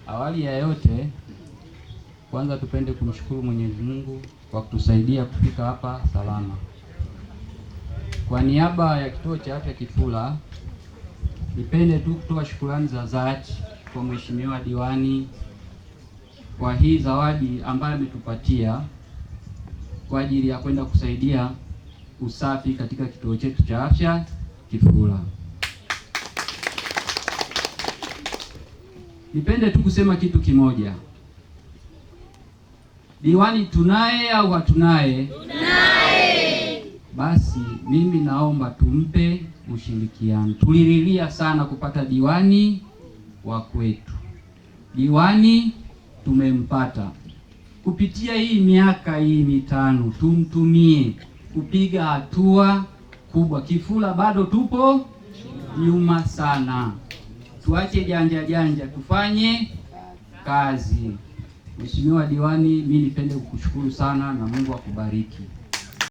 Awali ya yote, kwanza tupende kumshukuru Mwenyezi Mungu kwa kutusaidia kufika hapa salama. Kwa niaba ya kituo cha afya Kifula, nipende tu kutoa shukrani za dhati kwa Mheshimiwa Diwani kwa hii zawadi ambayo ametupatia kwa ajili ya kwenda kusaidia usafi katika kituo chetu cha afya Kifula. Nipende tu kusema kitu kimoja. Diwani tunaye au hatunaye? Tunaye. Basi mimi naomba tumpe ushirikiano. Tulililia sana kupata diwani wa kwetu. Diwani tumempata. Kupitia hii miaka hii mitano tumtumie kupiga hatua kubwa. Kifula bado tupo nyuma sana. Tuache janja, tufanye kazi. Mheshimiwa Diwani, mimi nipende kukushukuru sana na Mungu akubariki.